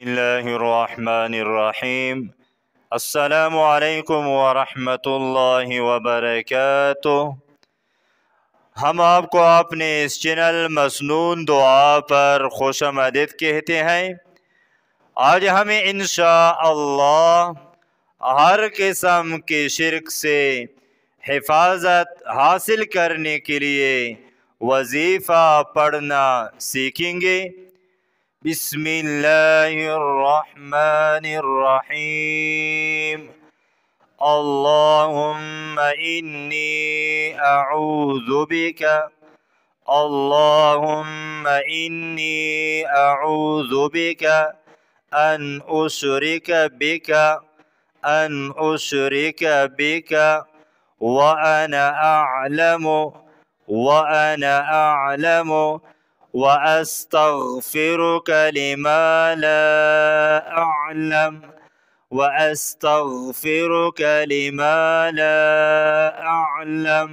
बिस्मिल्लाहिर्रहमानिर्रहीम। अस्सलामु अलैकुम वरहमतुल्लाहि वबरकातुह। हम आपको अपने इस चैनल मसनून दुआ पर खुशामदीद कहते हैं। आज हमें इंशाअल्लाह हर किस्म के शिर्क से हिफाजत हासिल करने के लिए वजीफ़ा पढ़ना सीखेंगे। बिस्मिल्लाहिर्रहमानिर्रहीम। अल्लाहुम्मा इन्नी अऊज़ु बिका, अल्लाहुम्मा इन्नी अऊज़ु बिका अन उशरिका बिका व अना अअलमु व अस्तग़फिरुका लिमा ला अअलम व अस्तग़फिरुका लिमा ला अअलम।